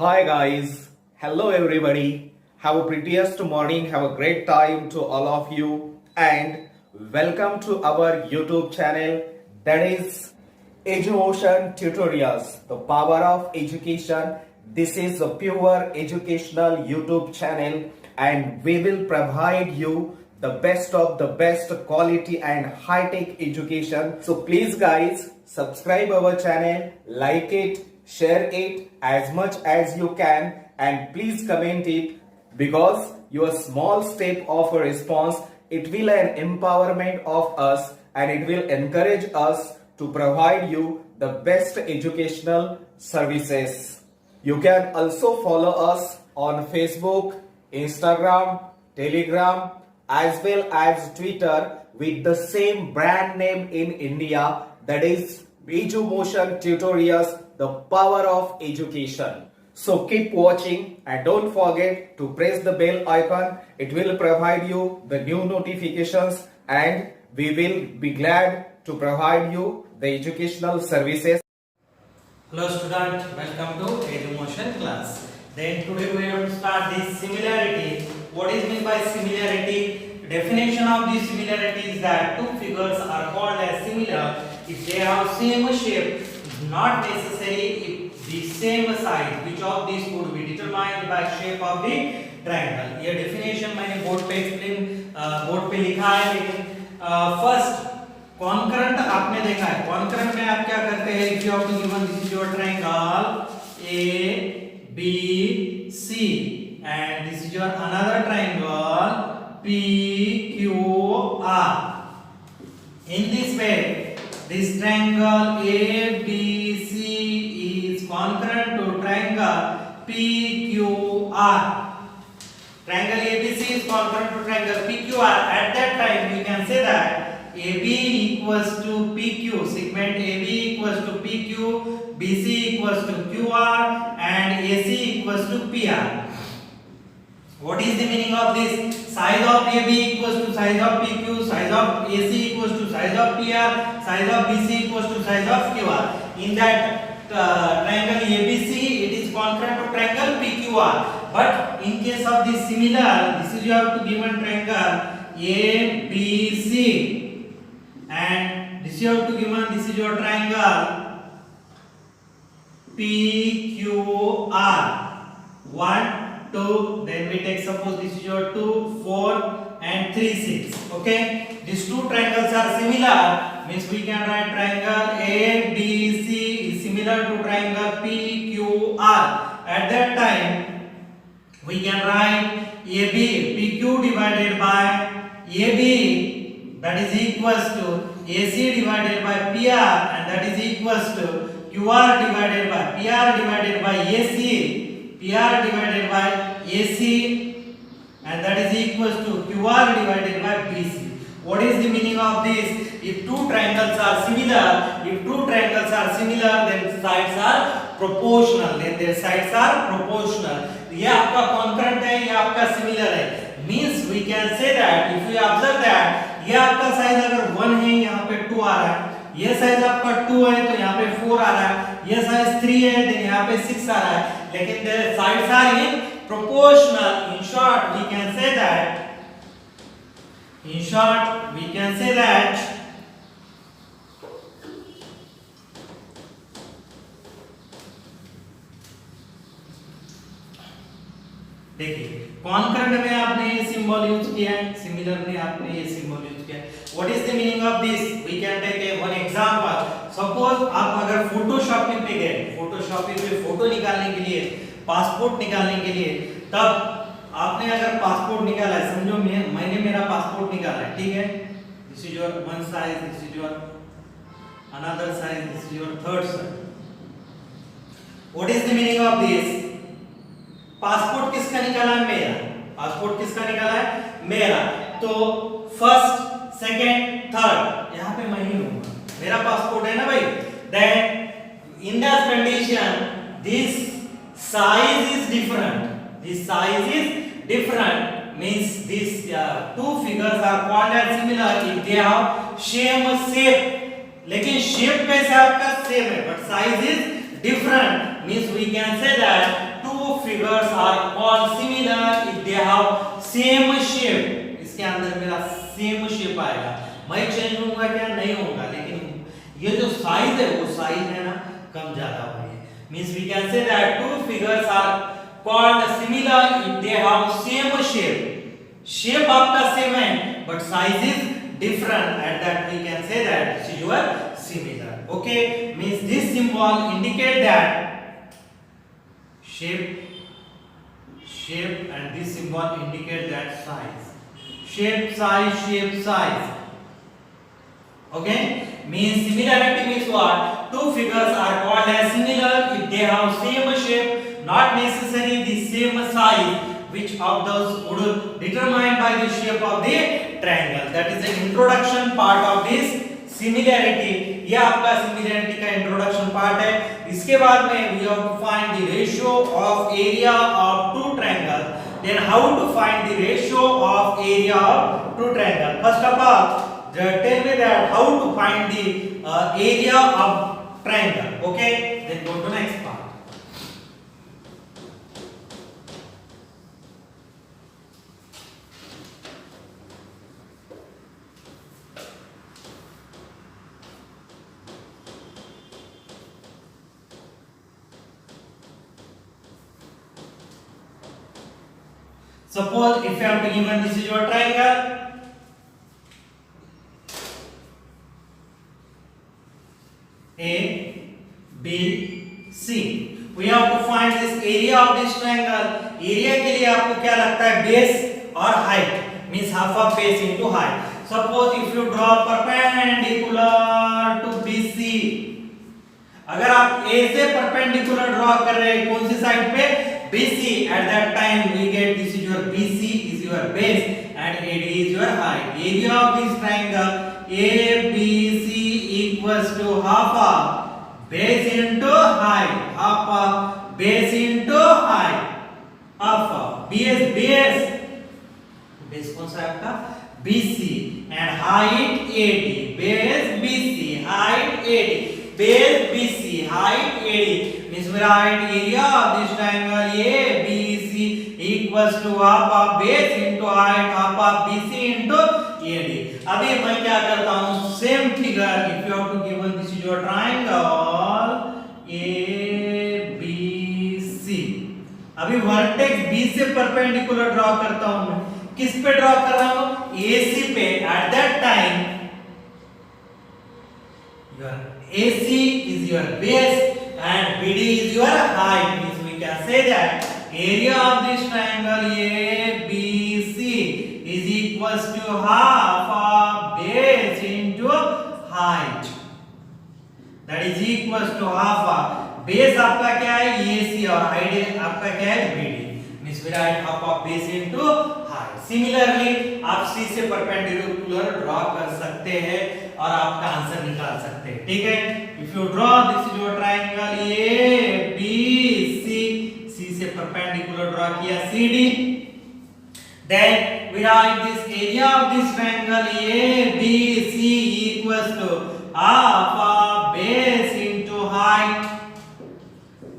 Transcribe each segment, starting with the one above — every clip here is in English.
Hi guys, hello everybody. Have a prettiest morning, have a great time to all of you and welcome to our YouTube channel that is Edumotion Tutorials, the power of education. This is a pure educational YouTube channel and we will provide you the best of the best quality and high-tech education. So please guys, subscribe our channel, like it, share it as much as you can and please comment it because your small step of a response, it will an empowerment of us and it will encourage us to provide you the best educational services. You can also follow us on Facebook, Instagram, Telegram as well as Twitter with the same brand name in India, that is Edumotion Tutorials, the power of education. So keep watching and don't forget to press the bell icon. It will provide you the new notifications and we will be glad to provide you the educational services. Hello student, welcome to Edumotion class. Then today we have to start this similarity. What is meant by similarity? Definition of this similarity is that two figures are called as similar if they have same shape, not necessary if the same size. Which of these could be determined by shape of the triangle? ये definition मैंने board पे explain board पे लिखा है, लेकिन first concurrent आपने देखा है. concurrent में आप क्या करते हैं? If you have to given this is your triangle A B C and this is your another triangle P Q R. In this way, this triangle A B C is concurrent to triangle P Q R. Triangle ABC is concurrent to triangle PQR. At that time, we can say that AB equals to PQ, segment AB equals to PQ, BC equals to QR, and AC equals to PR. What is the meaning of this? Size of AB equals to size of PQ, size of AC equals to size of PR, size of BC equals to size of QR. In that triangle ABC, it is concurrent to triangle PQR. But in case of this similar, this is you have to given triangle ABC, and this you have to given this is your triangle PQR. 1, 2, then we take suppose this is your 2, 4 and 3, 6. Okay, these two triangles are similar, means we can write triangle ABC is similar to triangle PQR. At that time we can write AB PQ divided by AB, that is equals to AC divided by PR, and that is equals to QR divided by PR divided by AC, PR divided by AC, and that is equals to QR divided by BC. What is the meaning of this? If two triangles are similar, then sides are proportional. Then their sides are proportional. ये आपका concurrent है, ये आपका similar है. Means we can say that if we observe that ये आपका size अगर 1 है, यहाँ पे 2 आ रहा है. ये size आपका 2 है, तो यहाँ पे 4 आ रहा है. ये size 3 है, then यहाँ पे 6 आ रहा है. लेकिन the sides are in proportional. In short, we can say that. देखिए कॉन्करेंट में आपने ये सिंबल यूज किया है, सिमिलर में आपने ये सिंबल यूज किया है. What is the meaning of this? We can take a one example. Suppose आप अगर फोटोशॉपिंग पे गए, फोटोशॉपिंग पे फोटो निकालने के लिए, पासपोर्ट निकालने के लिए, तब आपने अगर पासपोर्ट निकाला है, समझो मैंने मेरा पासपोर्ट निकाला है, ठीक है. This is your one size, this is your another size, this is your third size. What is the meaning of this? Passport किसका निकाला है? मेरा. पासपोर्ट किसका निकाला है? मेरा. तो फर्स्ट, सेकंड, थर्ड यहाँ पे मैं ही हूँ, मेरा पासपोर्ट है ना भाई. Then in that condition this size is different. This size is different means these two figures are called as similar if they have same shape. लेकिन शेप कैसे आपका सेम है, but size is different. Means we can say that to two figures are called similar if they have same shape. इसके अंदर मेरा same shape आएगा, मैं change होऊंगा क्या? नहीं होगा, लेकिन ये जो साइज है वो साइज है ना कम ज्यादा हो रही है. Means we can say that two figures are called similar if they have same shape. Shape आपका same है but size is different, and that we can say that this is your similar. Okay, means this symbol indicate that shape and this symbol indicate that size. Shape, size. Okay, means similarity means what? Two figures are called as similar if they have same shape, not necessarily the same size, which of those would determined by the shape of the triangle. That is the introduction part of this similarity. ये आपका similarity का introduction part है. इसके बाद में we have to find the ratio of area of two triangles. Then how to find the ratio of area of two triangles? First of all, tell me that how to find the area of triangle. Okay, then go to next part. Suppose if you have to given this is your triangle, A, B, C. We have to find this area of this triangle. Area के लिए आपको क्या लगता है? Base और height. Means half of base into height. Suppose if you draw perpendicular to BC. अगर आप A से perpendicular draw कर रहे हैं कौन सी साइड पे? BC. At that time we get this is your BC is your base and AD is your height. Area of this triangle ABC equals to half of base into height. Half of base into height. Half of base कौन सा है आपका? BC and height AD. Base BC, height AD. Base BC, height AD. Means मेरा height area of this triangle ABC equals to half of base into height, half of BC into AD. अभी मैं क्या करता हूँ? Same figure. If you have to given this is your triangle ABC. अभी vertex B से perpendicular draw करता हूँ मैं. किस पे ड्रॉ कर रहा हूं? AC पे. At that time your AC is your base and BD is your height. Means we can say that area of this triangle ABC is equals to half of base into height. That is equals to half of base आपका क्या है? AC और height आपका क्या है? BD. Means we write half of base into height. Similarly आप C से perpendicular draw कर सकते हैं और आपका आंसर निकाल सकते हैं. ठीक है? If you draw this is your triangle ABC, C से perpendicular ड्रॉ किया CD. Then we write this area of this triangle ABC equals to half of base into height.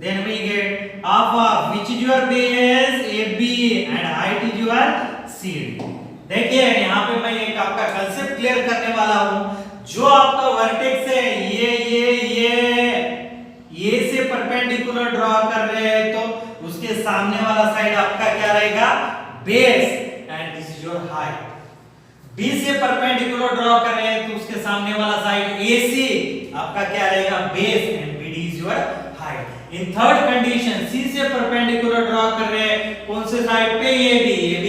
Then we get half of which is your base AB and height is your CD. देखिए यहाँ पे मैं एक आपका concept clear करने वाला हूँ. जो आपका वर्टेक्स है ये से परपेंडिकुलर ड्रॉ कर रहे हैं तो उसके सामने वाला साइड आपका क्या रहेगा? Base and this is your height. B से परपेंडिकुलर ड्रॉ कर रहे हैं तो उसके सामने वाला साइड AC आपका क्या रहेगा? Base and BD is your height. In third condition C से परपेंडिकुलर ड्रॉ कर रहे हैं कौन से साइड पे? AB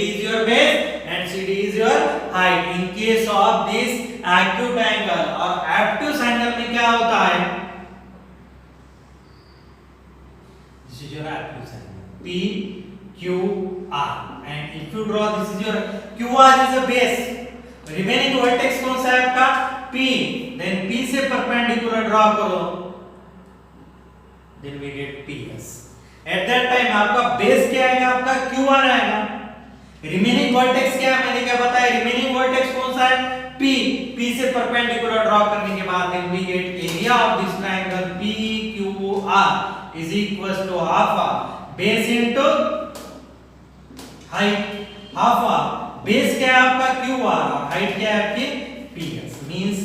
is your base and CD is your height. In case of this acute angle और obtuse angle में क्या होता है? This is your obtuse angle PQR and if you draw this is your QR is a base. Remaining vertex कौन सा है आपका? P. Then P से perpendicular draw करो. Then we get PS. At that time आपका base क्या आएगा? आपका QR आएगा. रिमेनिंग वर्टेक्स क्या है? मैंने क्या बताया? रिमेनिंग वर्टेक्स कौन सा है? P से परपेंडिकुलर ड्रॉ करने के बाद then we get area of this triangle PQR is equals to half of base into height, half of base क्या है आपका क्यू आर और हाइट क्या है आपकी पीएस। मींस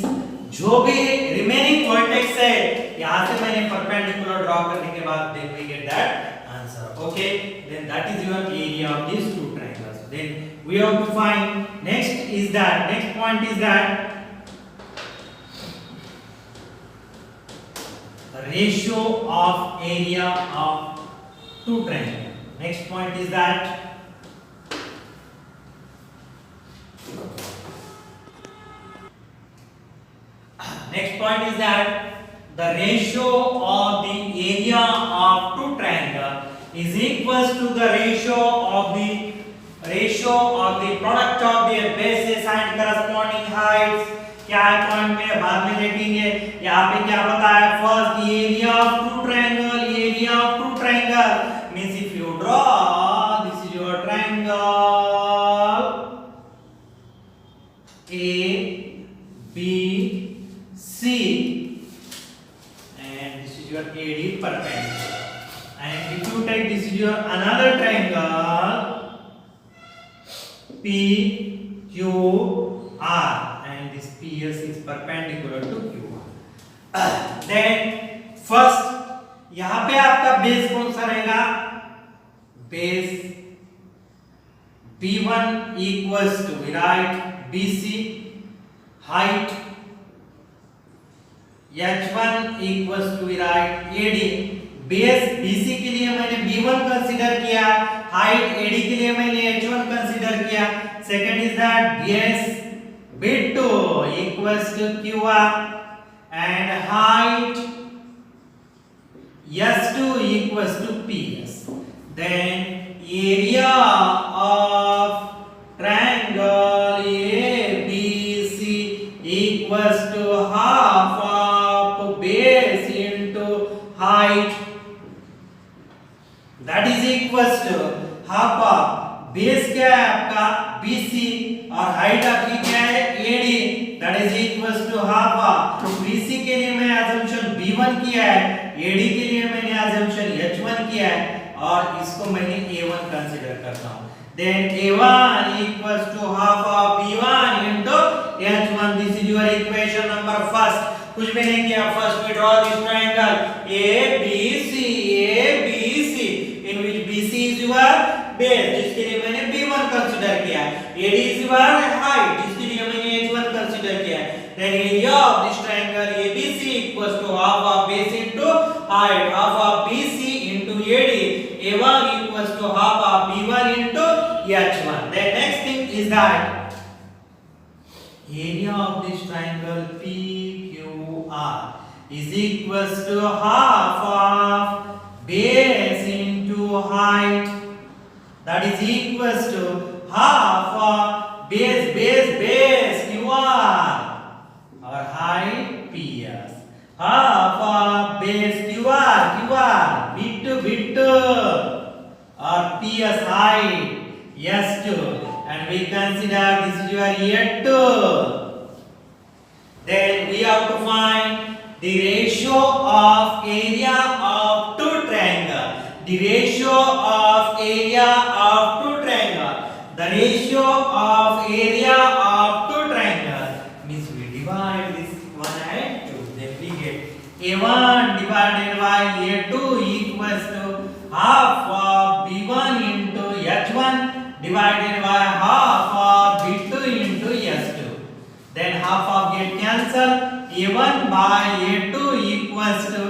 जो भी रिमेनिंग वर्टेक्स है यहां से मैंने परपेंडिकुलर ड्रॉ करने के बाद then we get that answer. Okay, then that is your area of these two triangles. Then we have to find next point is that ratio of area of two triangles. Next point is that the ratio of the area of two triangle is equals to the ratio of the product of their bases and corresponding heights. क्या है point में बाद में देखेंगे। यहाँ पे क्या बताया, first area of two triangle means if you draw this is your triangle A B C and this is your AD perpendicular, and if you take this is your another triangle P Q R and this PS is perpendicular to QR. Then first यहाँ पे आपका base कौन सा रहेगा, base B1 equals to right BC, height H1 equals to right AD. Base BC के लिए मैंने B1 consider किया, हाइट AD के लिए मैंने H1 कंसीडर किया। Second is that base B2 equals to QR and height S2 equals to PS. Then area of triangle ABC equals to half of base into height, that is equals to half of base क्या है आपका BC और height आपकी क्या है AD, that is equals to half of BC के लिए मैं assumption B1 किया है, AD के लिए मैंने assumption H1 किया है और इसको मैंने A1 कंसीडर करता हूं। Then A1 equals to half of B1 into H1. This is your equation number first. कुछ भी नहीं किया, first we draw this triangle ABC in which BC is your base जिसके लिए मैंने B1 कंसीडर किया, AD is your height जिसके लिए मैंने H1 कंसीडर किया। Then area of this triangle ABC equals to half of base into height, half of BC into AD, A1 equals to half of B1 into H1. The next thing is that area of this triangle PQR is equals to half of base into height, that is equals to half of base QR or height PS, half of base QR bit or PS height S2, and we consider this is your E2. Then we have to find the ratio of area of two triangle. The ratio of area of two triangle. The ratio of area of two triangle means we divide this one and two. Then we get A1 divided by A2 equals to half of B1 into H1 divided by half of B2 into S2. Then half of get cancel. A1 by A2 equals to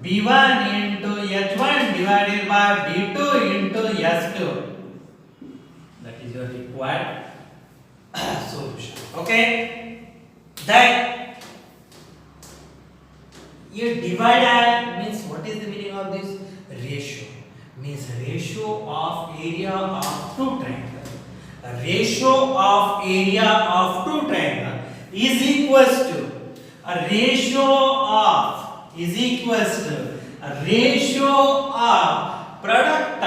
B1 into H1 divided by B2 into S2. That is your required solution. Okay. Then ये divide means what is the meaning of this ratio? Means ratio of area of two triangles. The ratio of area of two triangles is equals to a ratio of product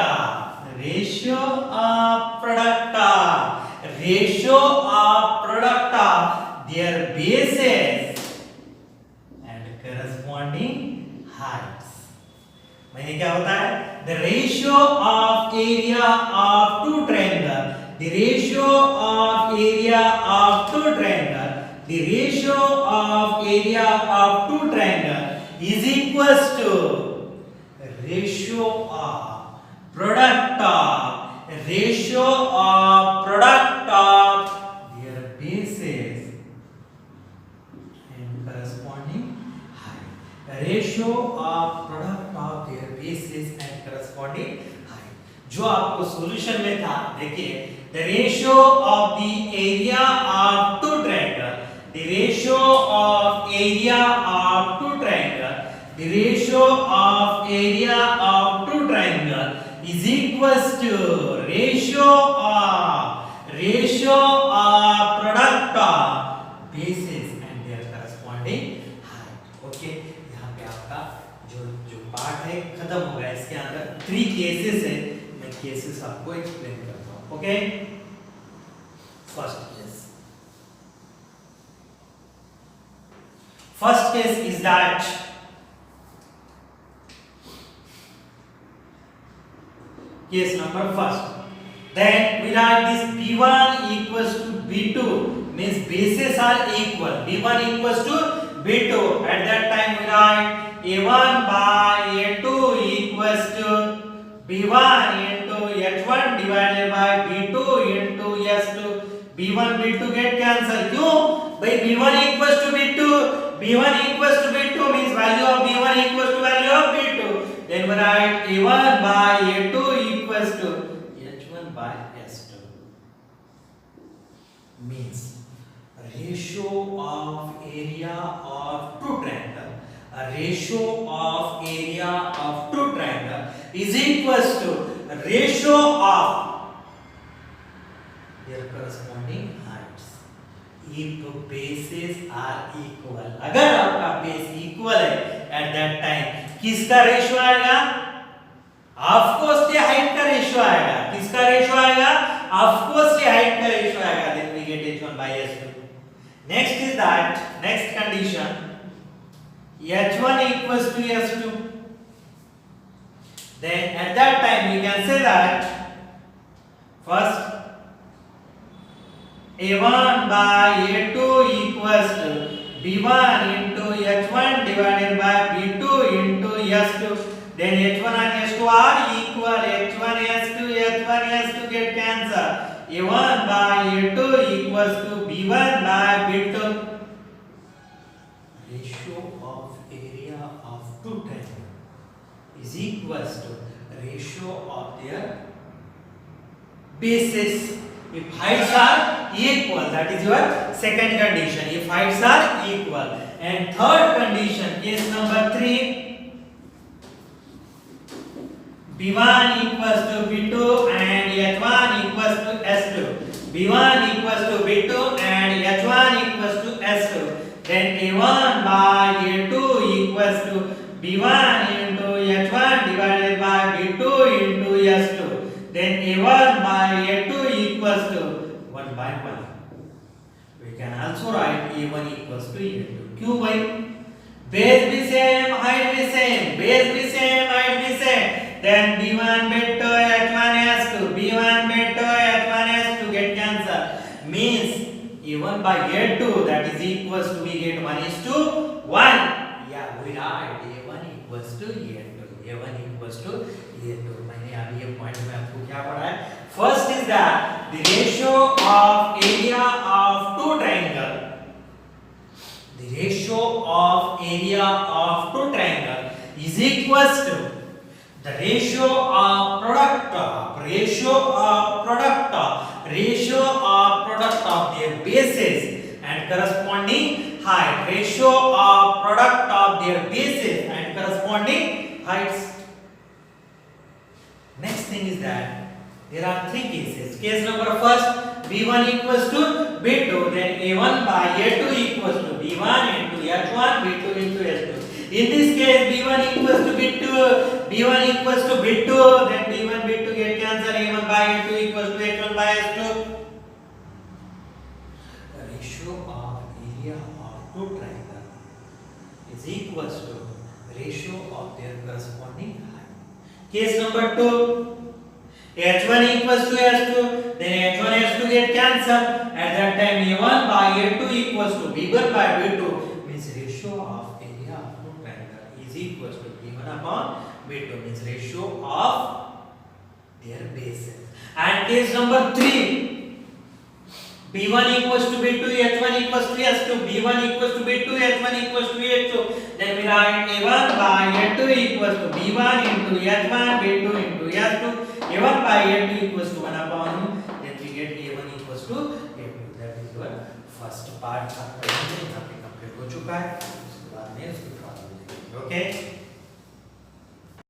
of their bases and corresponding heights. मैंने क्या होता है the ratio of area of two triangle, the ratio of area of two triangle, the ratio of area of two triangle is equals to ratio of product of their bases and corresponding height. Ratio of product of their bases and corresponding height. जो आपको solution में था, देखिए, the ratio of the area of two triangle, the ratio of area of two triangle, the ratio of area of two triangle is equals to ratio of product of bases and their corresponding height. Okay, यहाँ पे आपका जो part है खत्म हो गया. इसके अंदर 3 केसेस है, मैं केसेस आपको एक्सप्लेन करता हूँ. Okay, first case is that case number first. Then we write this B1 equals to B2, means bases are equal. B1 equals to B2. At that time we write A1 by A2 equals to B1 into H1 divided by B2 into S2. B1 B2 get cancelled. क्यों? भाई B1 equals to B2. B1 equals to B2 means value of B1 equals to value of B2. Then we write A1 by A2 equals to H1 by S2. Means ratio of area of two triangle. A ratio of area of two triangle is equals to ratio of their corresponding heights. If bases are equal, अगर आपका base equal है at that time, किसका ratio आएगा? Of course के height का ratio आएगा. किसका ratio आएगा? ऑफ कोर्स के हाइट का रेशियो आएगा. Then we get H1 by S2. Next is that, next condition, H1 equals to S2. Then at that time we can say that first A1 by A2 equals to B1 into H1 divided by B2 into S2. Then H1 and S2 are equal. H1 S2 get cancelled. A1 by A2 equals to B1 by B2. Ratio of area of two triangles is equals to ratio of their bases. If heights are equal, that is your second condition. If heights are equal. And third condition, case number 3, B1 equals to B2 and H1 equals to S2. B1 equals to B2 and H1 equals to S2. Then A1 by A2 equals to B1 into H1 divided by B2 into S2. Then A1 by A2 equals to 1 by 1. We can also write A1 equals to A2. क्यों भाई? Base भी same, height भी same. Base भी same, height भी same. Then B1 B2 H1 S2. B1 B2 H1 S2 get cancelled. Means A1 by A2, that is equals to, we get 1:1. Yeah, we write A1 equals to A2. A1 equals to A2. मैंने अभी ये point में आपको क्या पढ़ा है? First is that the ratio of area of two triangle. The ratio of area of two triangle is equals to the ratio of product of their bases and corresponding height. Ratio of product of their bases and corresponding heights. Next thing is that there are 3 cases. Case number first, B1 equals to B2, then A1 by A2 equals to B1 into H1, B2 into S2. In this case, B1 equals to B2, then B1 B2 get cancelled. A1 by A2 equals to H1 by S2. The ratio of area of two triangles is equals to ratio of their corresponding height. Case number 2, H1 equals to H2, then H1 H2 get cancelled. At that time A1 by A2 equals to B1 by B2 means ratio of area of two triangle is equals to B1 upon B2 means ratio of their bases. And case number 3, B1 equals to B2, H1 equals to H2, B1 equals to B2, H1 equals to H2. Then we write A1 by A2 equals to B1 into H1, B2 into H2. A1 by A2 equals to 1 upon, then we get A1 equals to A2. That is your first part. आपका यहाँ पे complete हो चुका है. उसके बाद में उसकी problem देखेंगे. Okay.